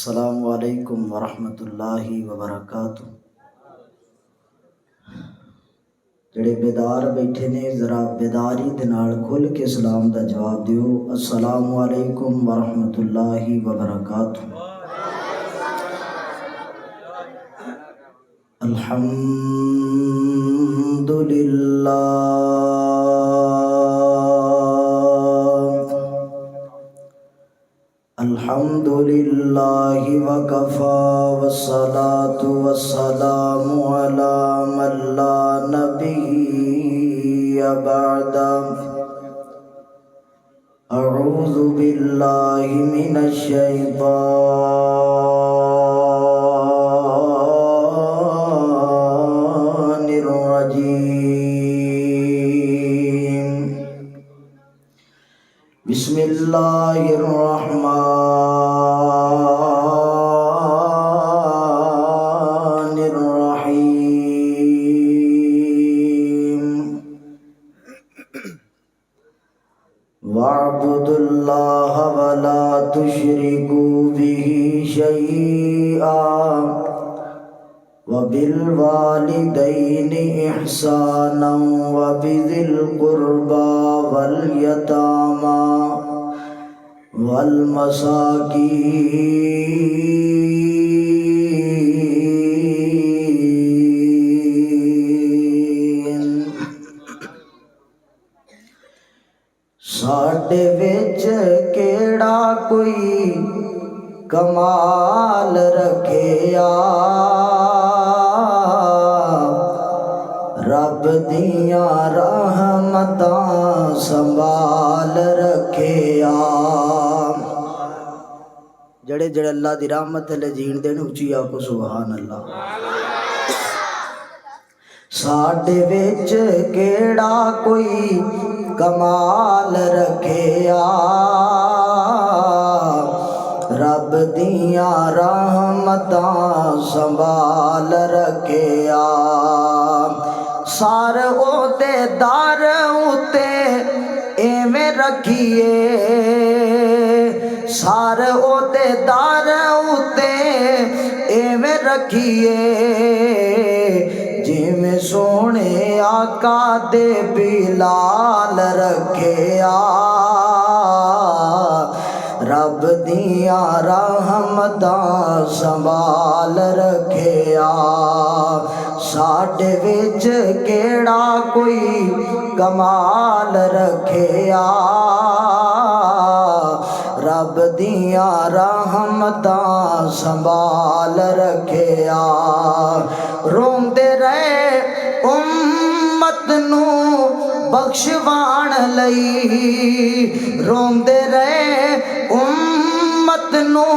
السلام علیکم ورحمۃ اللہ وبرکاتہ۔ جڑے بیدار بیٹھے نے ذرا بیداری دے نال کھل کے سلام دا جواب دیو۔ السلام علیکم ورحمۃ اللہ وبرکاتہ۔ الحمد للہ الحمد للہ وکفا والصلاة والسلام علی من لا نبی بعد۔ اعوذ باللہ من الشیطان الرجیم۔ بسم اللہ الرحمن الرحیم۔ وَاعْبُدُوا اللَّهَ وَلَا تُشْرِكُوا بِهِ شَيْئًا وَبِالْوَالِدَيْنِ إِحْسَانًا وَبِذِي الْقُرْبَى وَالْيَتَامَى والمساکین۔ ساڈے وچ کیڑا کوئی کمال رکھیا، رب دیاں رحمتاں سنبھال رکھیا۔ جڑے جڑے اللہ دی رحمت لے جین دین اچھی آکو سبحان اللہ۔ ساڈے وچ کیڑا کوئی کمال رکھیا، رب دیاں رحمتاں سنبھال رکھیا۔ سار اوتے دار اوتے ایویں رکھیے، سار اوتے دار اوتے ایویں رکھیے، جویں سونے آقا دے بلال رکھیا۔ رب دیاں رحمتاں سنبھال رکھیا۔ ساڈے وچ کیڑا کوئی کمال رکھیا، رب دیاں رحمتاں سنبھال رکھیا۔ روندے رہے امت نو بخشوان لئی، روندے رہے امت نو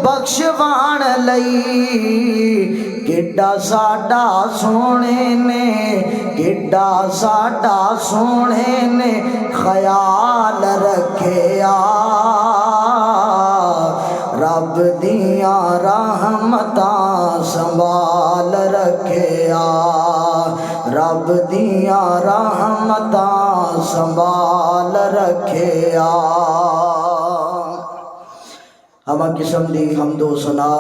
بخشوان لئی، کڈا ساڈا سونے نے، کڈا ساڈا سونے نے خیال رکھیا۔ رب دیاں رحمتاں سنبھال رکھیا، رب دیاں رحمتاں سنبھال رکھیا۔ ہمہ قسم دی حمد و ثنا،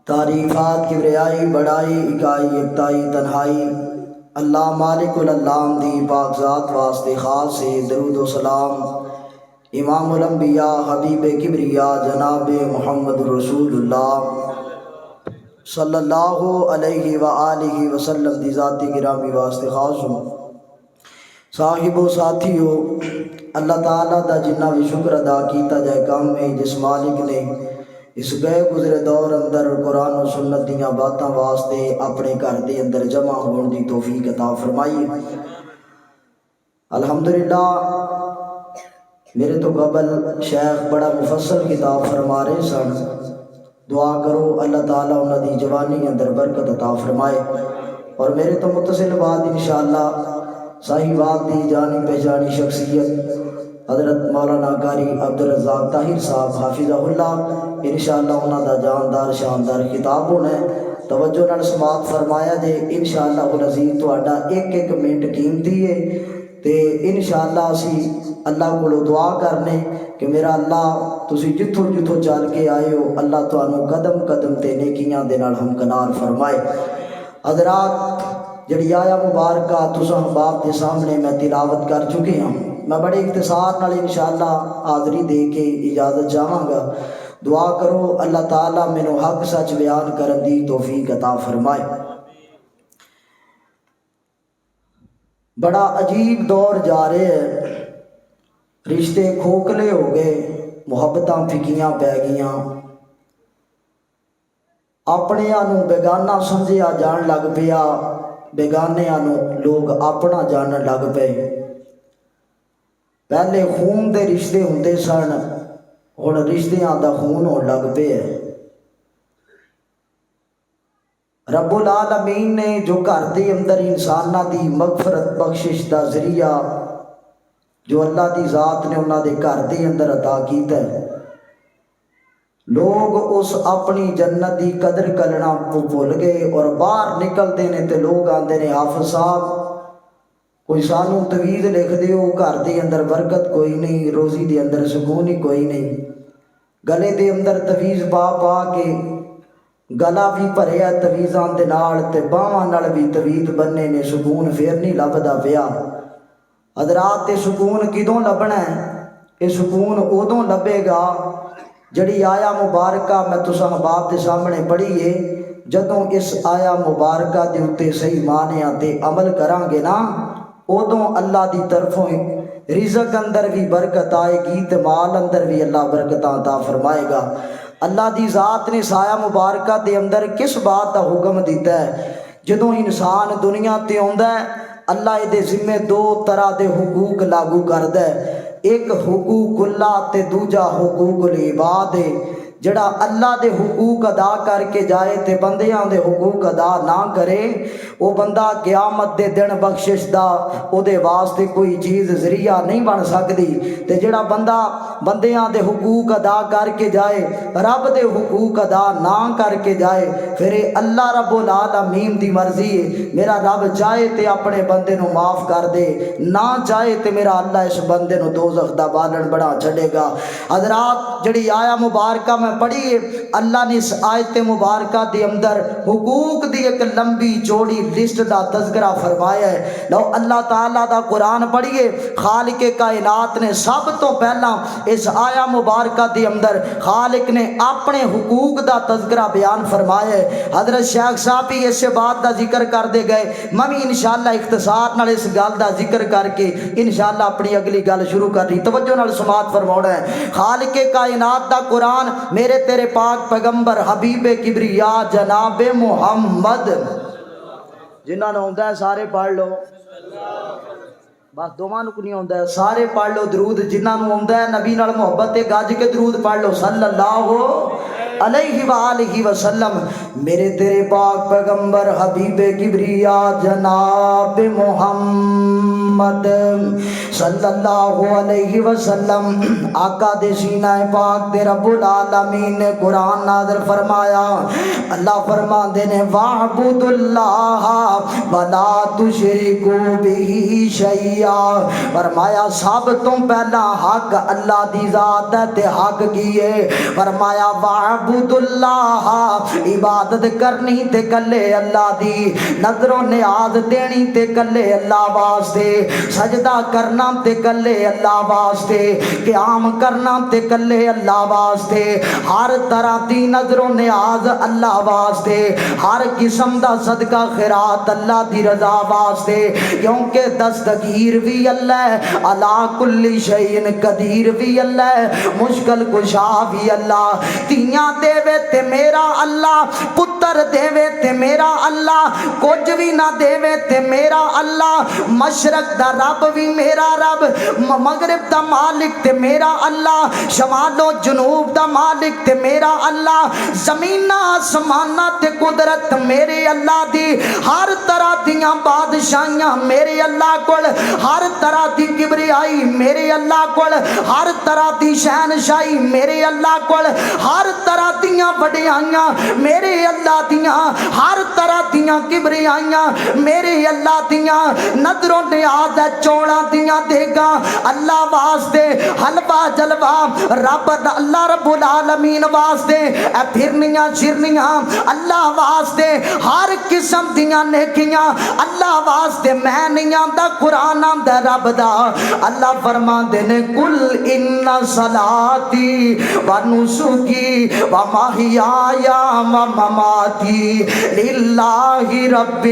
تعریفات کبریائی بڑائی اکائی یکتائی تنہائی اللہ مالک العلام دی پاک ذات واسطے خاص سے درود و سلام امام الانبیاء حبیب کبریاء جناب محمد رسول اللہ صلی اللہ علیہ وآلہ وسلم دی ذاتی گرامی واسطے خاص ہوں۔ صاحب و ساتھیو، اللہ تعالیٰ دا جنہ بھی شکر ادا کیتا جائے کام میں جس مالک نے اس گئے گزرے دور اندر قرآن و سنت دیاں باتاں واسطے اپنے گھر دے اندر جمع ہون دی توفیق عطا فرمائی۔ الحمدللہ میرے تو قبل شیخ بڑا مفصل کتاب فرما رہے سن، دعا کرو اللہ تعالیٰ انہاں دی جوانی اندر برکت عطا فرمائے، اور میرے تو متصل بعد انشاءاللہ صحیح بات دی جانی پہچانی شخصیت حضرت مولانا قاری عبدالرزاق طاہر صاحب حافظہ اللہ انشاءاللہ انہاں دا جاندار شاندار خطاب ہونا ہے۔ توجہ نال سماعت فرمایا جے، انشاءاللہ العزیز تہاڈا ایک ایک منٹ قیمتی ہے تے انشاءاللہ اسی اللہ کو دعا کرنے کہ میرا اللہ تسی جتھوں جتھوں چل کے آئے ہو اللہ تانوں قدم قدم تے نیکیاں دے نال ہمکنار فرمائے۔ حضرات جڑی آیا مبارکہ تساں باپ کے سامنے میں تلاوت کر چکے ہوں، میں بڑے اختصار نال انشاءاللہ حاضری دے کے اجازت چاہاں گا۔ دعا کرو اللہ تعالیٰ مینوں حق سچ بیان کرن دی توفیق عطا فرمائے۔ بڑا عجیب دور جا رہے ہیں، رشتے کھوکھلے ہو گئے، محبتاں پھکیاں پی گیاں، اپنیاں نوں بیگانہ سمجھیا جان لگ پیا، بیگانیاں نوں لوگ اپنا جانن لگ پے۔ پہلے خون دے رشتے ہوندے سن، ہن رشتیاں دا خون ہون لگ پے ہے۔ رب العالمین نے جو گھر دے اندر انساناں دی مغفرت بخشش دا ذریعہ جو اللہ دی ذات نے انہاں دے گھر دے اندر عطا کیتا ہے، لوگ اس اپنی جنت دی قدر کرنا بھول گئے اور باہر نکلتے نے تے لوگ آندے نے حافظ صاحب کوئی سانو تویز لکھ دیو، گھر دے اندر برکت کوئی نہیں، روزی دے اندر سکون ہی کوئی نہیں، گلے دے اندر تویز پا پا کے گلا بھی بھریا تویزاں دے نال تے باواں نال بھی تویز بننے نے، سکون پھر نہیں لبدا پیا۔ حضرات تے سکون کدوں لبنا ہے؟ یہ سکون ادوں لبے گا جڑی آیا مبارکہ میں تساں باپ دے سامنے پڑھیے، جدوں اس آیا مبارکہ دے اتے صحیح معنیاں تے عمل کران گے نا، ادوں اللہ دی طرفوں رزق اندر بھی برکت آئے گی تے مال اندر بھی اللہ برکتاں عطا فرمائے گا۔ اللہ دی ذات نے سایہ مبارکہ دے اندر کس بات دا حکم دیتا ہے؟ جدوں انسان دنیا تے آندا ہے اللہ دے ذمے دو طرح دے حقوق لاگو کردا ہے، ایک حقوق اللہ تے دوجا حقوق العباد ہے۔ جڑا اللہ دے حقوق ادا کر کے جائے تے بندیاں دے حقوق ادا نہ کرے، وہ بندہ قیامت دے دن بخشش دا او دے واسطے کوئی چیز ذریعہ نہیں بن سکتی، تے جڑا بندہ بندیاں دے حقوق ادا کر کے جائے، رب دے حقوق ادا نہ کر کے جائے، پھر اللہ رب العالمین دی مرضی ہے، میرا رب چاہے تے اپنے بندے نو معاف کر دے، نہ چاہے تے میرا اللہ اس بندے نو دوزخ دا بالن بنا چھڑے گا۔ حضرات جڑی آیا مبارکہ میں پڑھیے، اللہ نے اس آیت مبارکہ دے اندر حقوق دی ایک لمبی چوڑی لسٹ دا تذکرہ فرمایا ہے۔ لو اللہ تعالیٰ دا قرآن پڑھیے، خالق کائنات نے سب تو پہلا اس آیا مبارکہ دے اندر خالق نے اپنے حقوق دا تذکرہ بیان فرمایا ہے۔ حضرت شیخ صاحب بھی اس بات دا ذکر کر دے گئے، میں بھی انشاءاللہ اختصار نال اس گل دا ذکر کر کے انشاءاللہ اپنی اگلی گل شروع کر رہی، توجہ نال سماعت فرماؤنا ہے۔ خالق کائنات دا قرآن میرے تیرے پاک پیغمبر حبیب کبریا جناب محمد، جنہاں نے ہوندا ہے سارے پڑھ لو، بس دوواں نوں نہیں ہوندا ہے سارے پڑھ لو درود، جنہاں نوں ہوندا ہے نبی نال محبت تے گج کے درود پڑھ لو صلی اللہ علیہ وآلہ وسلم۔ میرے تیرے پاک پیغمبر حبیب کبریا جناب محمد صلی اللہ علیہ وسلم، آقا دے سینہ پاک دے رب العالمین نے قرآن نازل فرمایا۔ اللہ فرماندے نے وَاعْبُدُ اللَّهَ وَلَا تُشْرِكُوا بِهِ شَيْئًا، فرمایا سب تو پہلا حق اللہ دی ذات ہے تے حق کیے، فرمایا وَاعْبُدُ اللَّهَ، عبادت کرنی تے کلے اللہ دی، نظر و نیاز دینی تے کلے اللہ واسطے، سجدہ کرنا تے کلے اللہ واسطے، قیام کرنا تے کلے اللہ واسطے، ہر طرح دی نظر و نیاز اللہ واسطے، ہر قسم دا صدقہ خیرات اللہ دی رضا واسطے، کیونکہ دستگیر بھی اللہ ہے، علا کل شیء قدیر بھی اللہ ہے، مشکل کشا بھی اللہ، تیاں دے وے تے میرا اللہ، پتر دے وے تے میرا اللہ، کچھ بھی نہ دے وے تے میرا اللہ، مشرق دا رب بھی میرا رب، مغرب دا مالک تے میرا اللہ، شمال و جنوب دا مالک تے میرا اللہ، زمین آسمانہ تے قدرت میرے اللہ دی، ہر طرح دیاں بادشاہیاں میرے اللہ کول، ہر طرح دی کبریائی میرے اللہ کول، ہر طرح دی شہنشاہی میرے اللہ کول، ہر طرح دیاں وڈیائیاں میرے اللہ دیاں ہر طرح دیاں کبریائیاں میرے اللہ دیاں نظروں نیاز ہے چوڑاں دیاں دے گا اللہ واسطے حلوہ جلوہ رب اللہ رب العالمین واسطے اے پھرنیاں شرنیاں اللہ واسطے ہر قسم دیاں نیکیاں اللہ واسطے میں نہیں آندا قرآن آندا رب دا اللہ فرماندے نے کل ان صلاتی و نسکی و محیایا و مماتی للہ رب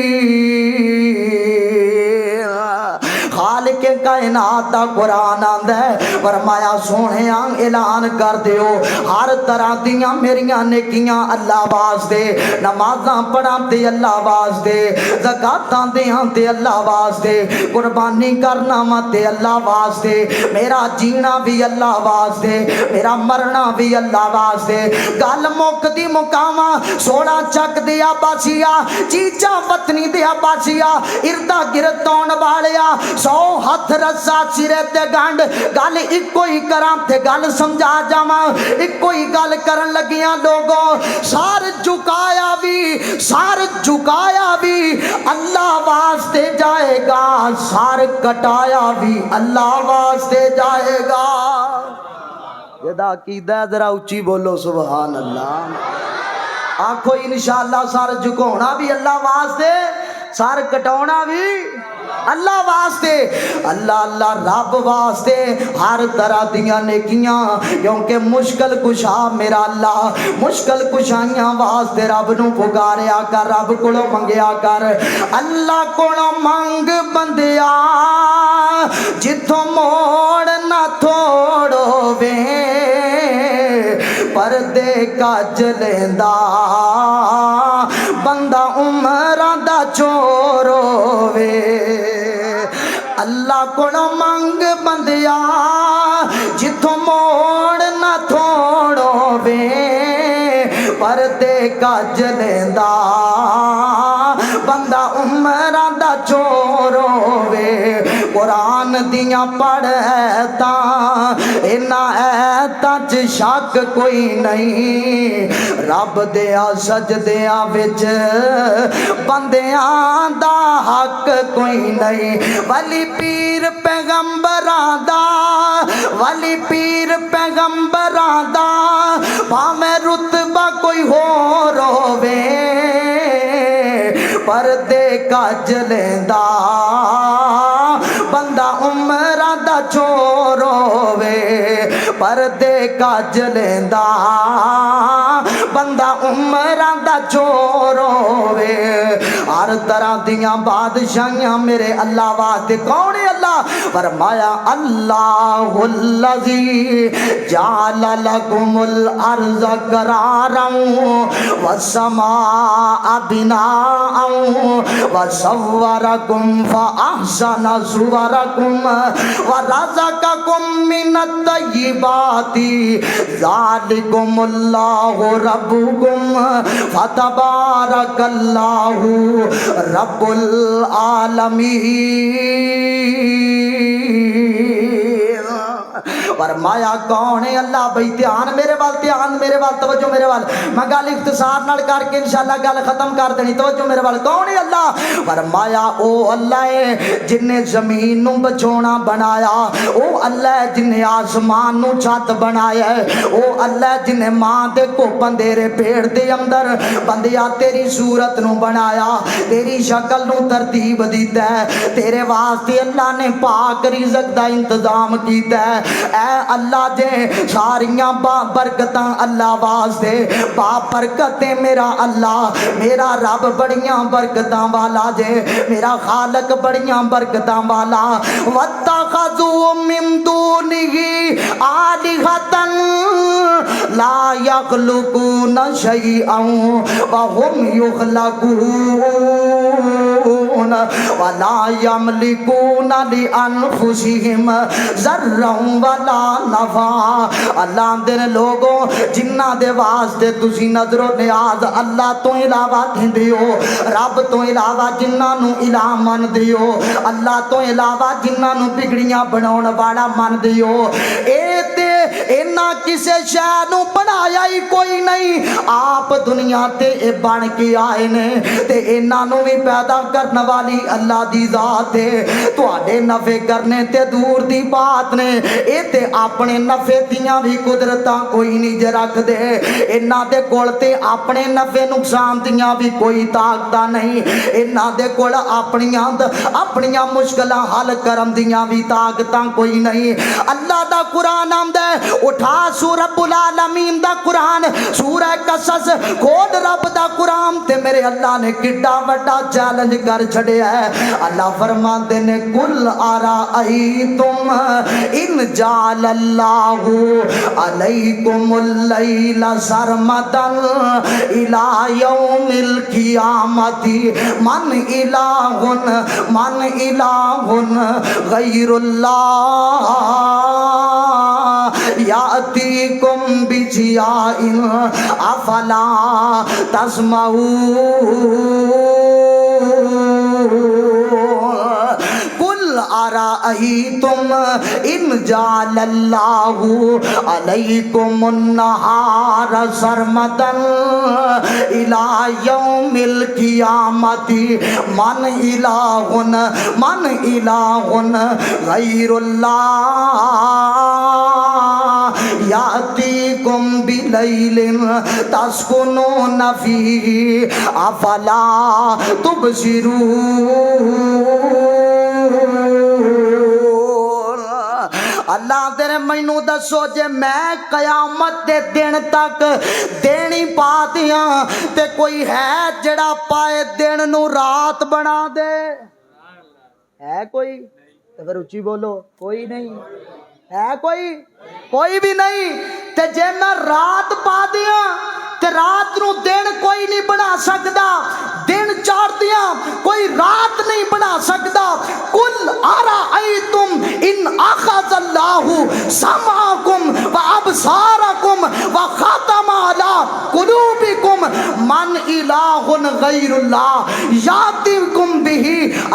العالمین خالق کائنات دا قرآن آندا ہے فرمایا سونے اعلان کر دیو ہر طرح دیاں میریاں نیکیاں اللہ واسطے نمازاں پڑھاں تے اللہ واسطے زکاتاں دیاں تے اللہ واسطے قربانی کرنا وا تے اللہ واسطے میرا جینا بھی اللہ واسطے میرا مرنا بھی اللہ واسطے گل مکدی مکاواں سونا چک دیا باسیا چیچا وطنی دیا باسیا اردا گرد آن والیا 100 ہاتھ رسا سرے تے گنڈ گل ایک ہی کراں تے گل سمجھا جاواں ایک ہی گل کرن لگیاں لوگوں سار جھکایا بھی اللہ واسطے جائے گا سار کٹایا بھی اللہ واسطے جائے گا یہ عقیدہ ذرا اونچی بولو سبحان اللہ آنکھو انشاءاللہ سار جھکونا بھی اللہ واسطے سار کٹونا بھی اللہ واسطے اللہ اللہ رب واسطے ہر طرح دیاں نیکیاں کیونکہ مشکل کشا میرا اللہ مشکل کشائیاں واسطے رب نو پکاریا کر رب کولو منگیا کر اللہ کولو منگ بندیا جتھوں موڑ نہ تھوڑو وے پردے کج لیندا بندہ عمراں دا چورو وے اللہ کولو منگ بندیا جتھوں موڑ نہ تھوڑو وے پردے کج لیندا بندہ عمراں دا چورو وے قرآن دیاں پڑھتاں انہاں ایتاں چ شک کوئی نہیں رب دیاں سجدیاں وچ بندیاں دا حق کوئی نہیں ولی پیر پیغمبراں دا بھاویں رتبہ کوئی ہور ہووے پردے کج لیندا بندہ عمراں دا چور ہووے پردے کج لیندا بندہ عمراں دا چور ہووے ہر طرح دیاں بادشاہیاں میرے اللہ واسطے کون ہے اللہ فرمایا اللہ الذی جعل لکم الارض قرارا والسماء بناء وصورکم فاحسن صورکم ورزقکم من الطیبات ذالکم اللہ ربکم فتبارک اللہ رب العالمین فرمایا کون ہے اللہ بھئی دھیان میرے وال توجہ میرے وال میں گل اختصار نال کر کے انشاءاللہ گل ختم کر دینی توجہ میرے وال کون ہے اللہ فرمایا او اللہ ہے جن نے زمین نو بچونا بنایا او اللہ ہے جن نے آسمان نو چھت بنایا ہے او اللہ ہے جن نے ماں دے کو پندیرے پیڑ دے اندر بندیا تیری صورت نو بنایا تیری شکل نو ترتیب دیتا ہے تیرے واسطے اللہ نے پاک رزق دا انتظام کیتا ہے اے اللہ دے ساریاں با برکتاں اللہ واسطے با برکتیں میرا اللہ میرا رب بڑیاں برکتاں والا جے میرا خالق بڑیاں برکتاں والا واتخذوا من دونہ آلہۃ لا یخلقون شیئا وهم یخلقون ولا یملکون لانفسہم ذرا ولا نفع اللہ دے لوگوں جنہ دے واسطے تسی نظر و نیاز اللہ تو علاوہ دھندیو رب تو علاوہ جنہ نو الہ من دیو اللہ تو علاوہ جنہ نو بگڑیاں بناون والا من دیو اے تے اینا کسے شے نو بنایا ہی کوئی نہیں، آپ دنیا تے اے بن کے آئے نے تے اینا نو بھی پیدا کرنے والی اللہ دی ذات ہے۔ تواڈے نفع کرنے تے دور دی بات نے، اے تے اپنے نفع دیاں بھی قدرتاں کوئی نہیں جے رکھ دے، اینا دے کول تے اپنے نفع نقصان دیاں بھی کوئی طاقتاں نہیں، اینا دے کول اپنیاں مشکلاں حل کرن دیاں بھی طاقتاں کوئی نہیں۔ اللہ دا قرآن آمدا ہے، اٹھا سورہ رب العالمین دا قرآن، سورہ قصص کھول رب دا قرآن تے میرے اللہ نے کڈا وڈا چیلنج کر چھڑیا ہے۔ اللہ فرماندے نے کل ارائیتم ان جعل اللہ علیکم اللیل سرمدا الی یوم القیامت من الہ غیر اللہ یاتیکم بضیاء افلا تسمعون۔ قل ارائیتم ان جعل اللہ علیکم النہار سرمدا الی یوم القیامت من الہ غیر اللہ یاتیکم بلیل تسکنون فیہ افلا تبصرون۔ اللہ تیرے مینوں دسو جے میں قیامت دے دن تک دینی پا دیاں تے کوئی ہے جڑا پائے دن نو رات بنا دے؟ ہے کوئی؟ تو پھر اچھی بولو، کوئی نہیں ہے، کوئی بھی نہیں۔ تے جے میں رات پا دیاں تے رات نو دن کوئی نہیں بنا سکدا، دن چار دیاں کوئی رات نہیں بنا سکدا۔ کل ارائیتم ان اخذ اللہ سمعکم وابصارکم وختم علی قلوبکم من الہ غیر اللہ یاتیکم بہ۔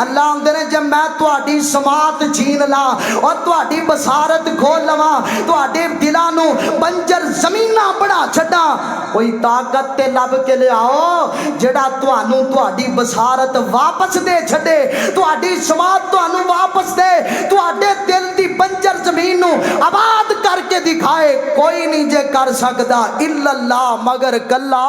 اللہ نے جب میں تواڈی سماعت چھین لا اور تواڈی بصارت کھول لواں، تواڈے دلاں نو بنجر زمیناں بنا چھڈاں، کوئی طاقت تے لب کے لے آؤ جڑا تانوں تواڈی بصارت واپس دے چھڈے، تواڈی سماعت تانوں واپس دے، تواڈے دل دی بنجر زمین نو آباد کر کے دکھائے۔ کوئی نہیں جے کر سکدا الا اللہ، مگر کلا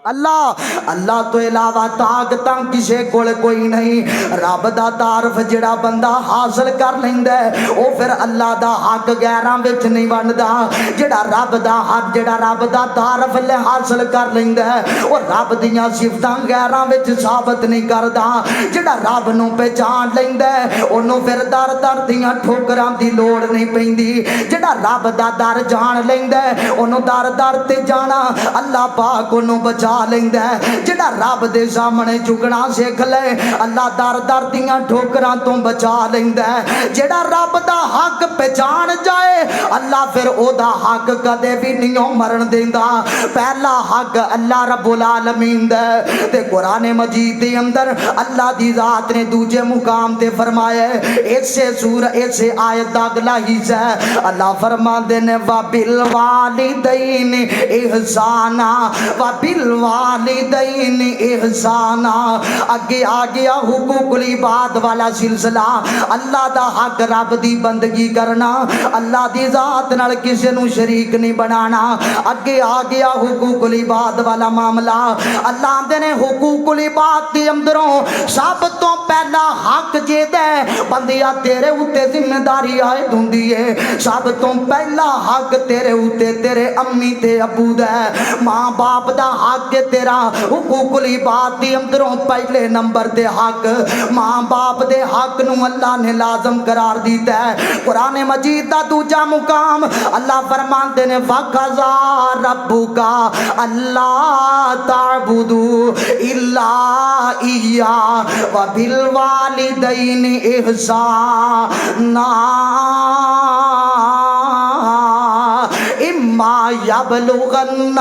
اللہ تو علاوہ طاقتاں کسے کول کوئی نہیں۔ رب دا تعارف جڑا بندہ حاصل کر لیندا ہے او پھر اللہ دا حق غیراں وچ نہیں ونڈدا۔ جڑا رب دا حق، جڑا رب دا تعارف لے حاصل کر لیندا ہے او رب دیاں صفتاں غیراں وچ ثابت نہیں کردا۔ جڑا رب نو پہچان لیندا ہے اونوں پھر در در دیاں ٹھوکراں دی لوڑ نہیں پیندی۔ جڑا رب دا در جان لیندا ہے اونوں در در تے جانا اللہ پاک اونوں بچا لیندا ہے۔ جڑا رب دے سامنے جھکنا سکھ لے اللہ در در دیاں ٹھوکراں تو بچا لیندا ہے۔ جڑا رب دا حق پہچان جائے اللہ پھر او دا حق کدے بھی نہیں مرن دیندا۔ پہلا حق اللہ رب العالمین دا تے قرآن مجید دے اندر اللہ دی ذات نے دوجے مقام تے فرمایا ہے، ایسے آیت دا اگلا حصہ ہے اللہ فرماندے نے وَبِالْوَالِدَيْنِ احسانا وَبِالْوَالِدَيْنِ احسانا۔ اگے آ گیا حقوق العباد والا سلسلہ، اللہ دا حق رب دی بندگی کرنا، اللہ دی ذات نال کسے نو شریک نہیں بنانا۔ اگے آ گیا حقوق العباد والا معاملہ۔ اللہ دے نے حقوق العباد دی اندروں سب تو پہلا حق جے دے بندیا تیرے اوتے ذمہ داری عائد ہوندی ہے۔ سب تو پہلا حق تیرے اوتے تیرے امی تے ابو دا ہے، ماں باپ دا حق ہے تیرا۔ حقوق العباد دی اندروں پہلے نمبر دے حق ماں باپ دے حق نو اللہ نے لازم قرار دیتا ہے۔ قرآن مجید دا دوجا مقام اللہ فرماندے نے وَقَضَىٰ رَبُّكَ أَلَّا تَعْبُدُوا إِلَّا إِيَّاهُ وَبِالْوَالِدَيْنِ إِحْسَانًا اما یبلغن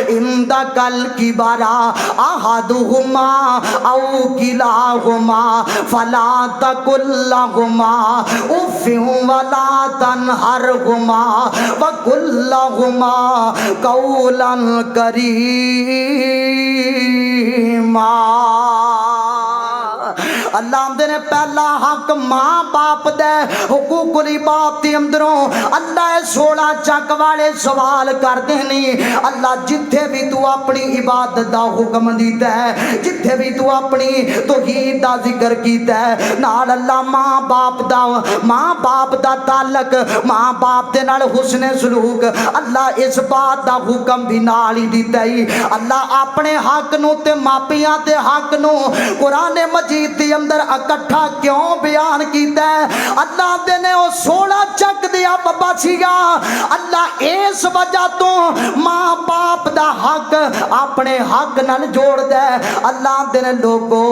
عندکل کبرا احدہما او کلاہما فلا تقل لہما اف ولا تنہرہما وقل لہما قولا کریما۔ اللہ آمدے نے پہلا حق ماں باپ دے حقوق العباد دی اندروں اللہ 16 چک والے سوال کر دینی۔ اللہ جتھے بھی تو اپنی عبادت دا حکم دیتا ہے، جتھے بھی تو اپنی توحید دا ذکر کیتا ہے، نال اللہ ماں باپ دا تعلق، ماں باپ دے نال حسن سلوک، اللہ اس بات دا حکم بھی نال ہی دیتا ہے۔ اللہ اپنے حق نو تے ماپیاں دے حق نو قرآن مجید دی اندر اکٹھا کیوں بیان کیتا ہے؟ اللہ دے نے او 16 چک دیا بچیا۔ اللہ اس وجہ تو ماں باپ دا حق اپنے حق نال جوڑ دے۔ اللہ دے نے لوگو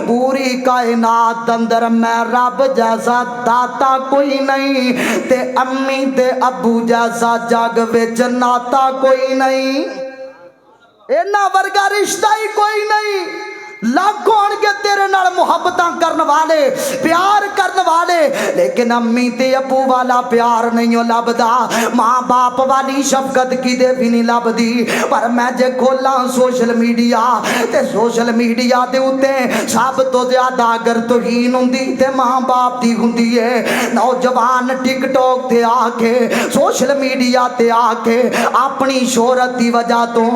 پوری کائنات اندر میں رب جیسا داتا کوئی نہیں تے امی تے ابو جیسا جگ وچ ناتا کوئی نہیں، اینا ورگا رشتہ ہی کوئی نہیں۔ لاکھوں ہون کے تیرے نال محبتاں کرن والے، پیار کرن والے، لیکن امی تے ابو والا پیار نہیں لبدا، ماں باپ والی شفقت کی دے بھی نہیں لبدی۔ پر میں جے کھولاں سوشل میڈیا تے سوشل میڈیا دے اوتے سب تو زیادہ اگر توہین ہوندی تے ماں باپ دی ہوندی ہے۔ نوجوان ٹک ٹاک تے آ کے سوشل میڈیا تے آ کے اپنی شہرت دی وجہ تو،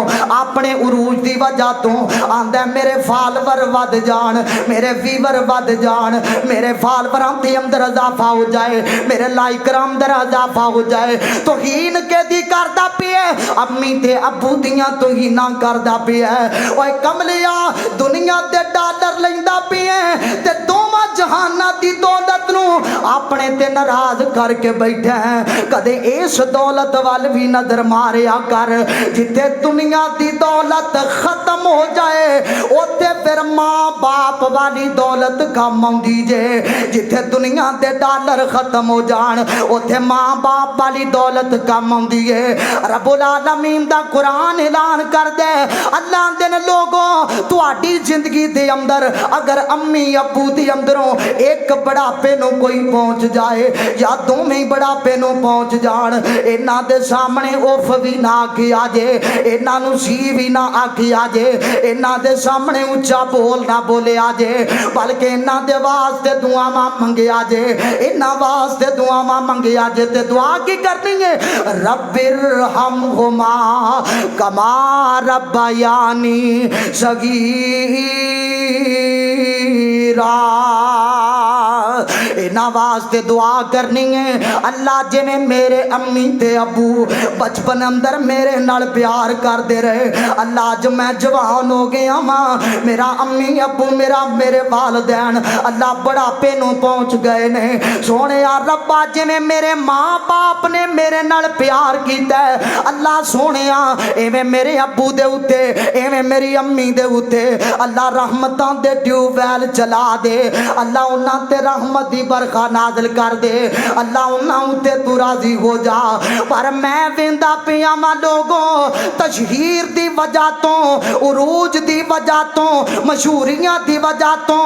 اپنے عروج دی وجہ تو آندا میرے فالور ود جان، میرے ویور ود جان، میرے فالوراں دے اندر اضافہ ہو جائے، میرے لائکراں اندر اضافہ ہو جائے۔ توہین کے دی کردا پیا امی تے ابو دیاں توہیناں کردا پیا۔ اوے کملیا دنیا تے ڈالر لیندا پیا تے دوواں جہاناں دی دولت نو اپنے تے ناراض کر کے بیٹھا ہے۔ کدے اس دولت وال بھی نظر ماریا کر، جتھے دنیا دی دولت ختم ہو جائے اوتے پھر ماں باپ والی دولت کم آندی جے۔ جتھے دنیا دے ڈالر ختم ہو جان اوتھے ماں باپ والی دولت کم آندی ہے۔ رب العالمین دا قرآن اعلان کر دے، اللہ دے لوگوں تہاڈی زندگی دے اندر اگر امی ابو دی اندروں ایک بڑھاپے نو کوئی پہنچ جائے یا دوویں بڑھاپے نو پہنچ جان، انہاں دے سامنے اوف بھی نہ آکھیا جے، انہاں نو سی بھی نہ آکھیا جے، انہاں دے سامنے اونچا بول نہ بولیا جے، بلکہ انہاں دے واسطے دعاواں منگیا جے، انہاں واسطے دعاواں منگیا جے تے دعا کی کرنی ہے؟ رب ارحمہما کما ربیانی صغیرا۔ انہاں واسطے دعا کرنی ہے اللہ جی میں میرے امی تے ابو بچپن اندر میرے نال پیار کر دے رہے، اللہ جو میں جوان ہو گیا ماں، میرا امی ابو میرے والدین اللہ بڑھاپے نو پہنچ گئے نے، سونے ربا جی میں میرے ماں باپ نے میرے نال پیار کیتا ہے، اللہ سونے ایویں میرے ابو دے اوتے ایویں میری امی دے اوتے اللہ رحمتاں دے ٹیوب ویل چلا دے، اللہ انہاں تے رحمت دی برخا نازل کر دے، اللہ انہاں تے تو راضی ہو جا۔ پر میں ویندا پیاں ماں لوگوں تشہیر دی وجہ تو، عروج دی وجہ تو، مشہوریاں دی وجہ تو،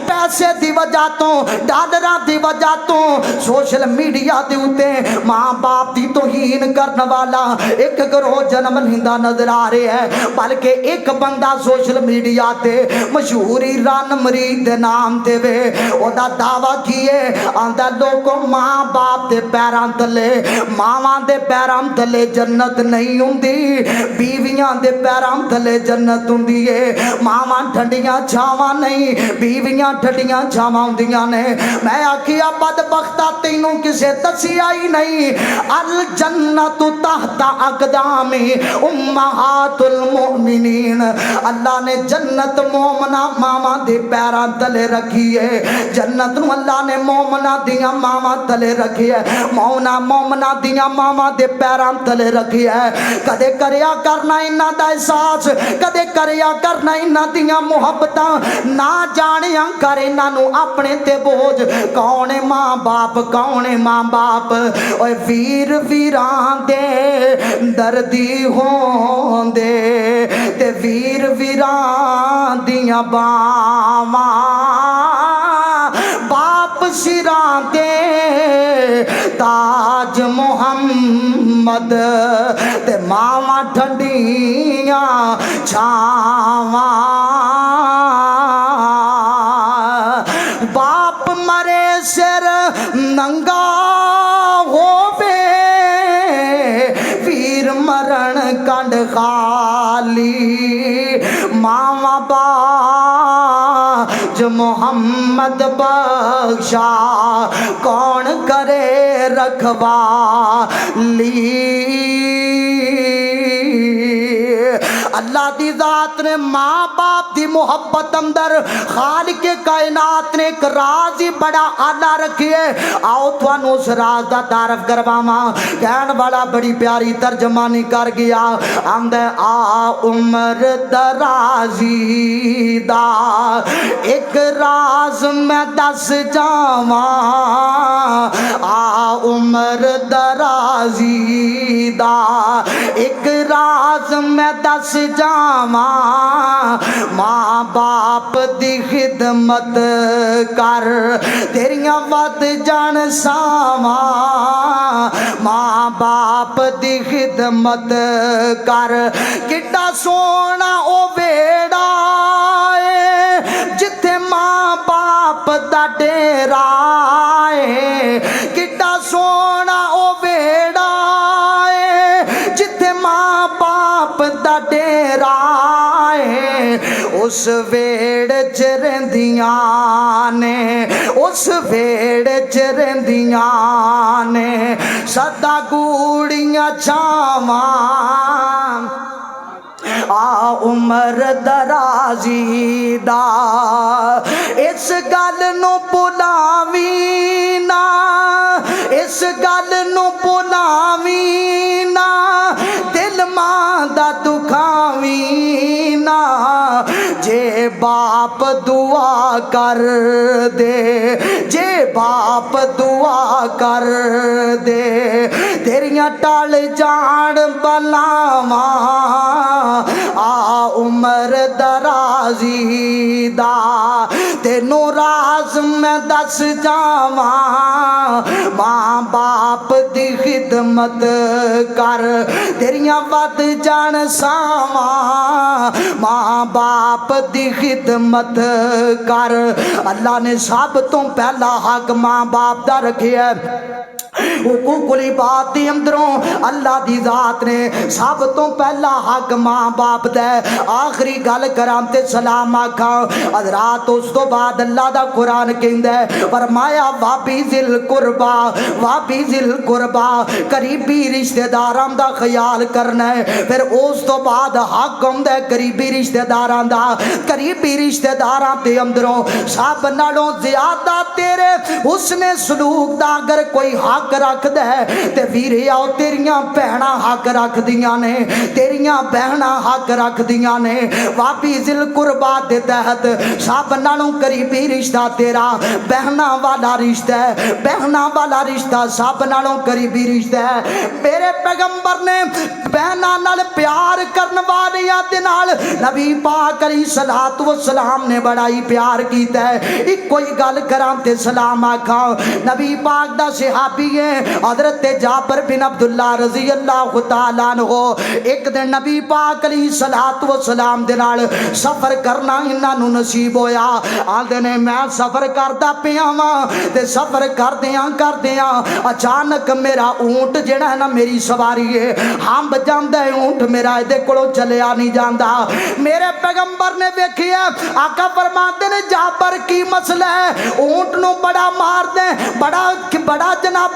پیسے دی وجہ تو، ڈالراں دی وجہ تو سوشل میڈیا دے اوتے ماں باپ دی توہین کرن والا ایک گروہ جنم لیندا نظر آ رہا ہے، بلکہ ایک بندہ سوشل میڈیا تے مشہوری رن مرید دے نام تے وے او دا دعویٰ کیے آندا لوگوں ماں باپ دے پیراں تلے، ماواں دے پیراں تلے جنت نہیں ہوندی، بیویاں دے پیراں تلے جنت ہوندی ہے، ماواں ٹھنڈیاں چھاواں نہیں، بیویاں ٹھنڈیاں چھاواں ہوندیاں نے۔ میں آکھیا بدبختہ تینوں کسے دسیا ہی نہیں، الجنت تحت اقدام امہات المؤمنین، اللہ نے جنت مومنہ ماواں دے پیراں تلے رکھی ہے، جنت نو اللہ نے مومن مومنا دیاں ماواں تلے رکھی ہے، مومنا دیاں ماواں دے پیراں تلے رکھی ہے۔ کدے کریا کرنا انہاں دا احساس، کدے کریا کرنا انہاں دیاں محبتاں، نہ جانیاں کر انہاں نو اپنے تے بوجھ۔ کون ماں باپ، کون ماں باپ، اوے ویر ویران دے دردی ہون دے تے ویر ویران دیاں باواں باپ سراں دے تاج محمد تے ماواں ٹھنڈیاں چھاواں۔ باپ مرے سر ننگا ہووے، ویر مرن کنڈ خالی، ماواں باج محمد بخشا کون کرے رکھوالی۔ اللہ دی ذات نے ماں باپ دی محبت اندر خالق کائنات نے ایک راز ہی بڑا آلہ رکھی ہے۔ آؤ تھانوں اس راز دا تعارف کرواواں۔ کہن والا بڑی پیاری ترجمانی کر گیا، آندے آ عمر درازی دا ایک راز میں دس جاواں، آ عمر درازی دا ایک راز میں دس جاواں، ماں باپ دی خدمت کر تیریاں ود جان ساواں، ماں باپ دی خدمت کر۔ کڈا سونا او ویڑا اے جتھے ماں باپ دا ڈیرا اے، کڈا سونا او ویڑا اے جتھے ماں باپ دا ڈیرا اے، اس ویڑ چ رہندیاں نے، اس ویڑ چ رہندیاں نے سدا گوڑیاں چھاواں، آ عمر درازی دا اس گل نو بلاویں نا، اس گل نو بلاویں نا، دل ماں دا دکھاویں نا، جے باپ دعا کر دے، جے باپ دعا کر دے تیریاں ٹال جان بلاواں، آ عمر درازی دا تینوں راز میں دس جاواں، ماں باپ دی خدمت کر تیریاں ود جان ساواں، ماں باپ دی خدمت کر۔ اللہ نے سب تو پہلا حق ماں باپ دا رکھیا ہے۔ حقوق العباد دی اندروں اللہ دی ذات نے سب تو پہلا حق ماں باپ دے۔ آخری گل کراں تے سلام آکھاں حضرات، اس تو بعد اللہ دا قرآن کہندا ہے، فرمایا وابی ذل قربا، وابی ذل قربا، قریبی رشتہ داراں دا خیال کرنا ہے۔ پھر اس تو بعد حق ہوندا ہے قریبی رشتہ داراں دا۔ قریبی رشتہ داراں دے اندروں سب نالوں زیادہ تیرے حسن سلوک دا اگر کوئی حق رکھ دے تے ویرے آؤ تیریاں بہناں حق رکھ دیاں نے، تیریاں بہناں حق رکھ دیاں نے۔ وابی ذل قربا دے تحت سب نالوں قریبی رشتہ تیرا بہناں والا رشتہ ہے، بہناں والا رشتہ سب نالوں قریبی رشتہ ہے۔ میرے پیغمبر نے بہناں نال پیار کرن والیاں دے نال نبی پاک علیہ الصلوۃ والسلام نے بڑا ہی پیار کیتا ہے۔ ایک کوئی گل کراں تے سلام آکھاں، نبی پاک دا صحابی حضرت جابر بن عبداللہ رضی اللہ تعالیٰ عنہ، ایک دن نبی پاک علیہ الصلوۃ والسلام دے نال سفر کرنا انہاں نوں نصیب ہویا۔ آندے نے میں سفر کردا پیا واں تے سفر کردیاں اچانک میرا اونٹ جڑا ہے نا میری سواری ہے ہم جاندا ہے، اونٹ میرا دے کولوں چلیا نہیں جاندا۔ میرے پیغمبر نے ویکھیا، آقا فرماتے نے جابر کی مسئلہ ہے، اونٹ نو بڑا مار دے، بڑا جناب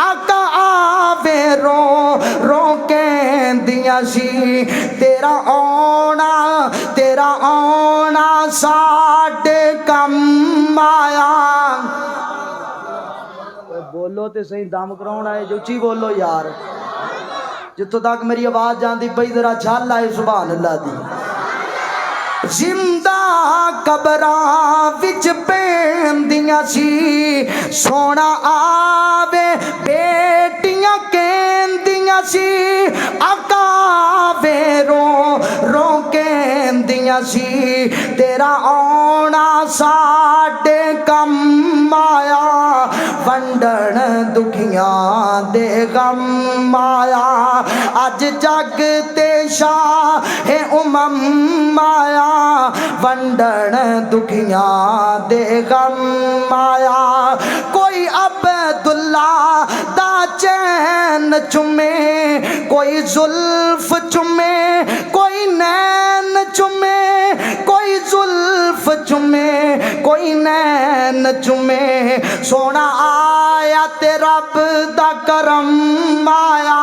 آقا آوے رو رو کہندیاں سی تیرا آنا ساڈے کم آیا بولو تے صحیح دم کراؤن آئے جو چی بولو یار جتوں تک میری آواز جاندی پئی ذرا چھال آئے سبحان اللہ دی زندہ قبراں وچ پیندیاں سی سونا آوے بیٹیاں کہندیاں سی آقا آوے رو رو کہندیاں سی تیرا آنا ساڈے کم آیا ونڈن دکھیاں دے غم آیا اج جگ تے شاہ امم آیا ونڈن دکھیاں دے غم آیا کوئی عبداللہ دا چین چمے کوئی زلف چمے کوئی نین چمے کوئی زلف چمے کوئی نین چمے سونا آیا تے رب دا کرم آیا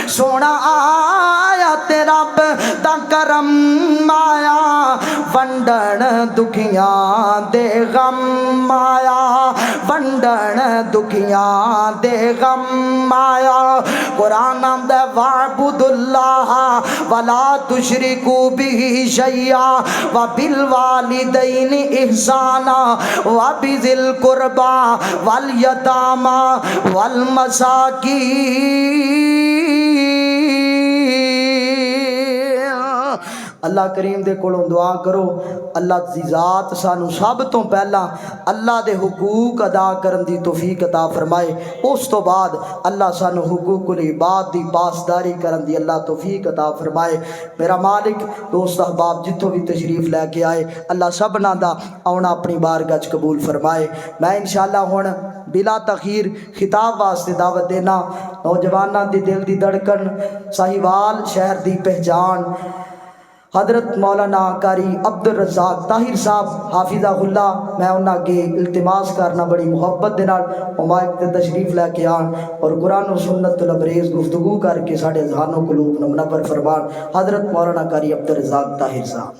سونا آیا تے رب دا کرم آیا ونڈن دکھیاں دے غم آیا ونڈن دکھیاں دے غم آیا قرآن دے وعبد اللہ ولا تشرکو بہ شیئا وبالوالدین احسانا وبذی القربى والیتامی والمساکین اللہ کریم دے کولوں دعا کرو اللہ دی ذات سانو سب تو پہلا اللہ دے حقوق ادا کرن دی توفیق عطا فرمائے اس تو بعد اللہ سانو حقوق العباد دی پاسداری کرن دی اللہ توفیق عطا فرمائے میرا مالک دوست احباب جتوں بھی تشریف لے کے آئے اللہ سبنا دا آنا اپنی بارگاہ وچ قبول فرمائے میں انشاءاللہ ہن بلا تخیر خطاب واسطے دعوت دینا نوجواناں دی دل دی دھڑکن ساہیوال شہر دی پہچان حضرت مولانا قاری عبد الرزاق طاہر صاحب حافظہ اللہ میں انہاں کے التماس کرنا بڑی محبت دے نال مائک تے تشریف لے کے آن اور قرآن و سنت الابریز گفتگو کر کے ساڈے ذہن و قلوب نو منور فرمان حضرت مولانا قاری عبد الرزاق طاہر صاحب